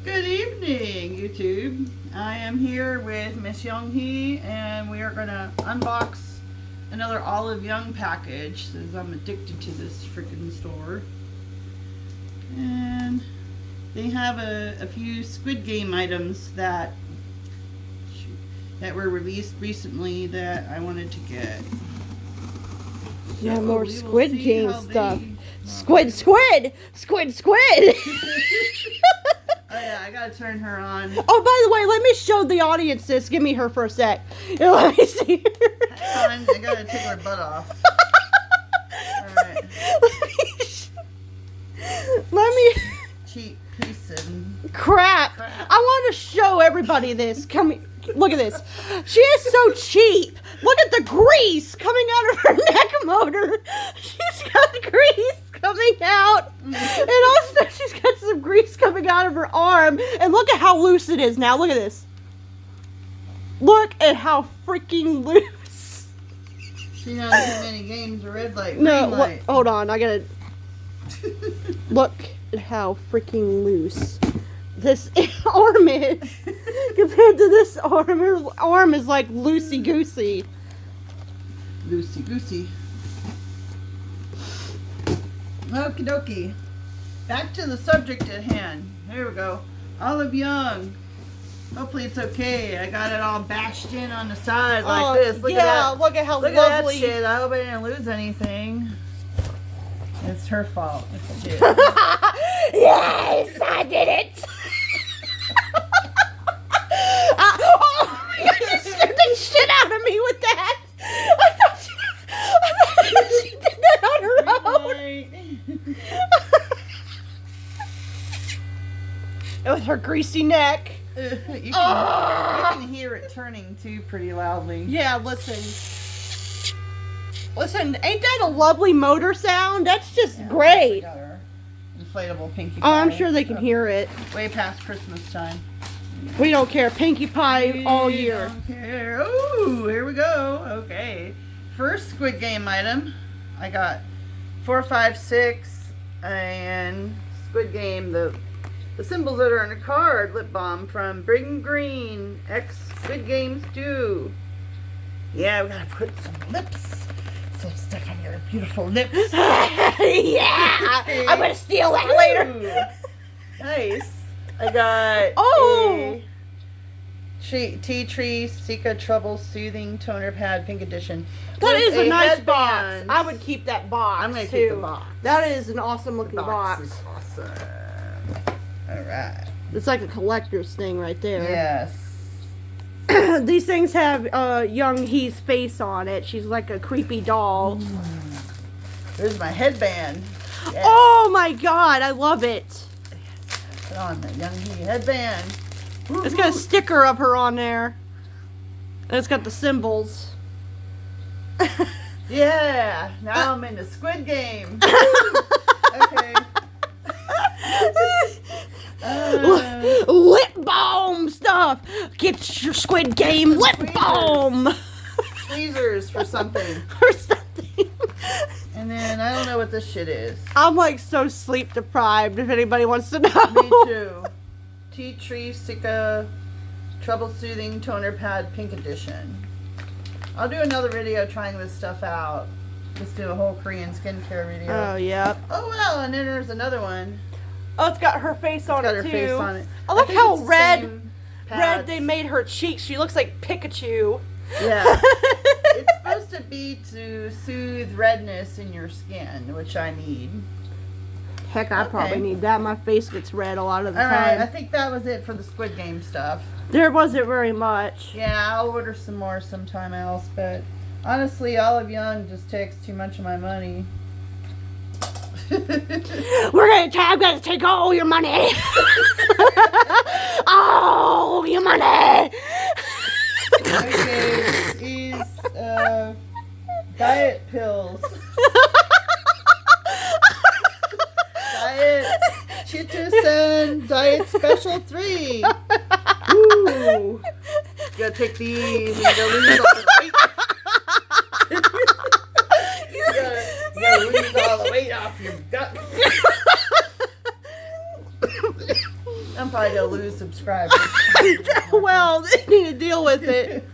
Good evening, YouTube. I am here with Miss Young Hee, and we are going to unbox another Olive Young package, since I'm addicted to this freaking store. And they have a few Squid Game items that were released recently that I wanted to get. Yeah, So more we will Squid see Game how stuff. they- Squid! Oh yeah, I gotta turn her on. Oh, by the way, let me show the audience this. Give me her for a sec. Let me see her. Hang on, I gotta take her butt off. Alright. Let me. Cheap piece of Crap. I want to show everybody this. Look at this. She is so cheap. Look at the grease coming out of her neck motor. She's got grease coming out. And also she's got some grease coming out of her arm. And look at how loose it is now. Look at this. Look at how freaking loose. She knows too many games of red light, green No, light. hold on. I gotta. Look at how freaking loose this arm is. Compared to this arm, her arm is like loosey-goosey. Loosey-goosey. Okie dokie. Back to the subject at hand. Here we go. Olive Young. Hopefully it's okay. I got it all bashed in on the side like this. Look at that. Look at how Look lovely. at that shit. I hope I didn't lose anything. It's her fault. It's shit. Yes, I did it. Oh my God, you scared the shit out of me with that. I thought she did that on her own. It was her greasy neck. You can hear it turning too pretty loudly. Yeah, listen. Listen, ain't that a lovely motor sound? That's just great. Got her inflatable Pinkie Oh, Pie. I'm sure they can hear it. Way past Christmas time. We don't care. Pinkie Pie all We year. don't care. Ooh, here we go. Okay. First Squid Game item. I got 4, 5, 6, and Squid Game, the symbols that are on the card, lip balm from Bring Green, X Squid Game Stew. Yeah, we gotta put some stuff on your beautiful lips. Yeah! I'm gonna steal that later. Ooh. Nice. I got Oh! a Tea Tree Sika Trouble Soothing Toner Pad Pink Edition. That With is a nice headband. box. I would keep that box. I'm gonna too. keep the box. That is an awesome looking The box. is awesome. Alright. It's like a collector's thing right there. Yes. These things have Young Hee's face on it. She's like a creepy doll. There's my headband. Yes. Oh my God, I love it. Put on the Young Hee headband. It's got a sticker of her on there. And it's got the symbols. Yeah. Now I'm in the Squid Game. Okay. Lip balm stuff. Get your Squid Game lip tweezers. balm. Tweezers for something. Or something. And then I don't know what this shit is. I'm like so sleep deprived if anybody wants to know. Me too. Tea Tree Sika Trouble Soothing Toner Pad Pink Edition. I'll do another video trying this stuff out. Just do a whole Korean skincare video. Oh, yeah. Oh wow, and then there's another one. Oh, it's got her face on Got it her too. face on it. I like think how it's the red same they pads. made her cheeks. She looks like Pikachu. Yeah. It's supposed to be to soothe redness in your skin, which I need. Heck, I probably Okay. need that. My face gets red a lot of the Alright, I time. think that was it for the Squid Game stuff. There wasn't very much. Yeah, I'll order some more sometime else, but honestly, Olive Young just takes too much of my money. I'm gonna take all your money. All your money. Okay, is diet pills. Diet Chitosan Diet Special 3. Ooh. You gotta take these and go lose all the weight. You gotta lose all the weight off your gut. I'm probably gonna lose subscribers. Well, they need to deal with it.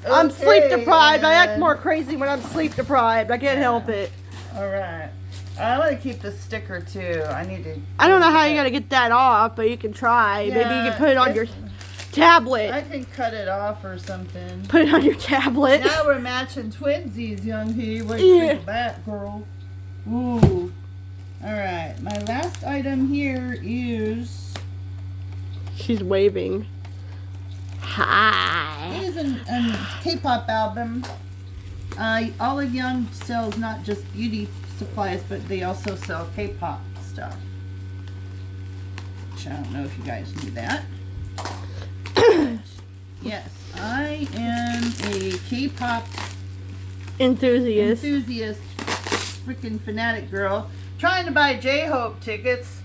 I'm sleep deprived. I act more crazy when I'm sleep deprived. I can't help it. Alright. I want to keep the sticker too. I need to. I don't know how you gotta get that off, but you can try. Maybe you can put it on your tablet. I can cut it off or something. Put it on your tablet. Now we're matching twinsies, Young Hee. What do you think of that, girl? Ooh. Alright, my last item here is... She's waving. Hi. It is a K-pop album. Olive Young sells not just beauty supplies, but they also sell K-pop stuff. Which I don't know if you guys knew that. Yes, I am a K-pop Enthusiast. freaking fanatic girl, trying to buy J-Hope tickets.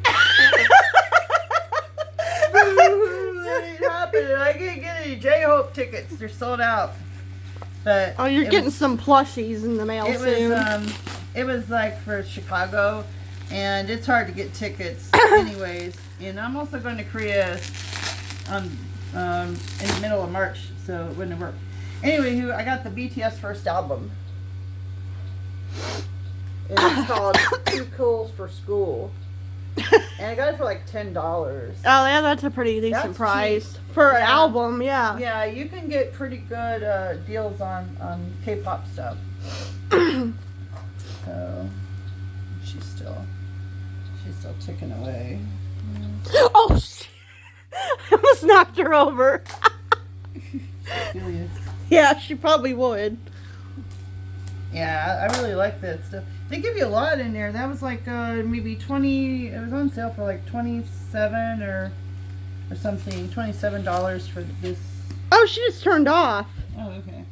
That ain't happening. I can't get any J-Hope tickets. They're sold out. But Oh, you're getting some plushies in the mail soon. It was like for Chicago, and it's hard to get tickets anyways. And I'm also going to Korea in the middle of March, so it wouldn't work. Anyway, I got the BTS first album. And it's called Too Cool for School. And I got it for like $10. Oh, yeah, that's a pretty decent price. For an album, yeah. Yeah, you can get pretty good deals on K-pop stuff. So, she's still ticking away. Oh, shit. I almost knocked her over. Curious. Yeah, she probably would. Yeah, I really like that stuff. They give you a lot in there. That was like maybe 20. It was on sale for like 27 or something. $27 for this. Oh, she just turned off. Oh, okay.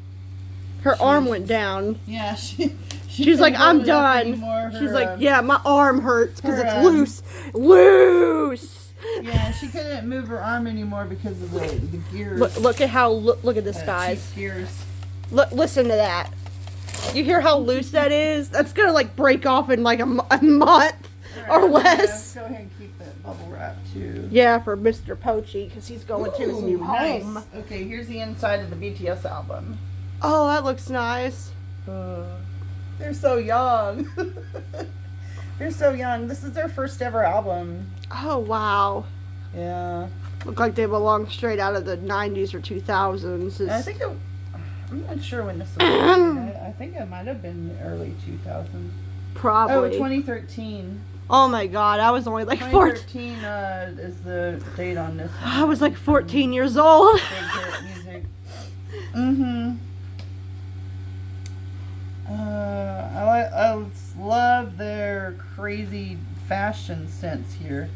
Her arm went down. Yeah, she's like, I'm done. She's like, yeah, my arm hurts because it's loose. Loose. Yeah, she couldn't move her arm anymore because of the gears. Look at how look at this, guys. Gears. Listen to that. You hear how loose that is? That's gonna like break off in like a month or less. Go ahead and keep that bubble wrap too. Yeah, for Mr. Poachy because he's going to his new home. Nice. Okay, here's the inside of the BTS album. Oh, that looks nice. They're so young. They're so young. This is their first ever album. Oh, wow. Yeah. Look like they belong straight out of the 90s or 2000s. I think I'm not sure when this was made. I think it might have been the early 2000s. Probably. Oh, 2013. Oh my god, I was only like 2013 is the date on this one. I was like 14 years old. Big hit music. Mm-hmm. I love their crazy fashion sense here.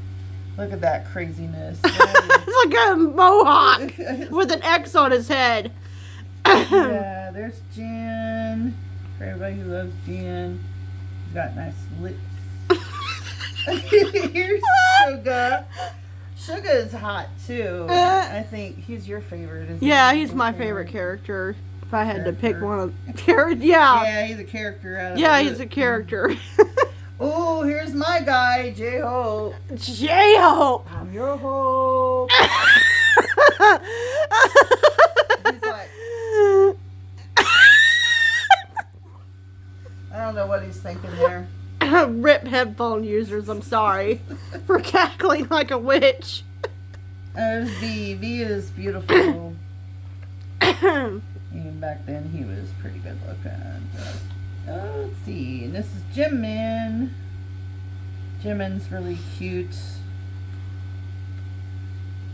Look at that craziness. It's like a mohawk with an X on his head. Yeah, there's Jin. For everybody who loves Jin. He's got nice lips. Here's Suga. Suga is hot too. I think he's your favorite, isn't he? Yeah, he's my favorite character. If I had to pick one of yeah. Yeah, he's a character out of Yeah, he's a character. Oh, here's my guy, J-Hope. J-Hope! I'm your hope. He's like, I don't know what he's thinking there. Rip headphone users, I'm sorry for cackling like a witch. There's V. V is beautiful. Even back then, he was pretty good looking. Let's see. And this is Jimin. Jimin's really cute.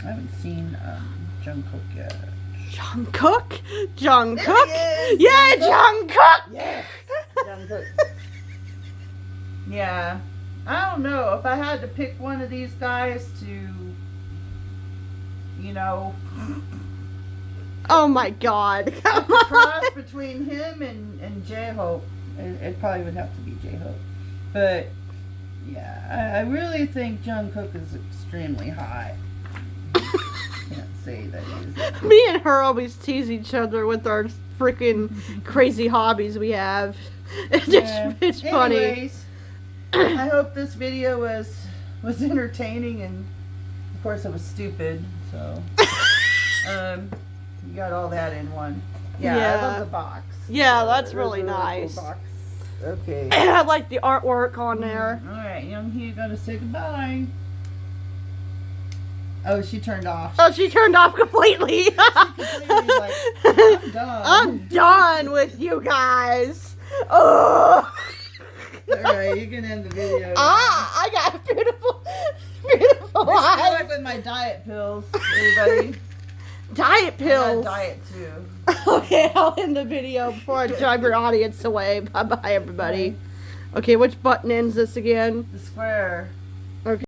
I haven't seen Jungkook yet. Jungkook? Jungkook? There he is! Yeah, Jungkook! Yes! Jungkook. Yeah. I don't know. If I had to pick one of these guys to, you know... Oh my god. cross between him and J-Hope. It probably would have to be J-Hope. But, yeah, I really think Jungkook is extremely hot. Can't say that he's... Me and her always tease each other with our freaking crazy hobbies we have. It's funny. Anyways, I hope this video was was entertaining, and of course it was stupid. So, you got all that in one. Yeah, I love the box. Yeah, that's It was really a cool nice. box. Okay. I like the artwork on there. All right, Young Hee, gonna say goodbye. Oh, she turned off. Oh, she turned off completely. She completely like, I'm done. I'm done with you guys. Oh. All right, you can end the video. now. I got beautiful I eyes. like with my diet pills, everybody. Diet I pills. got diet too. Okay, I'll end the video before I drive your audience away. Bye bye, everybody. Okay, which button ends this again? The square.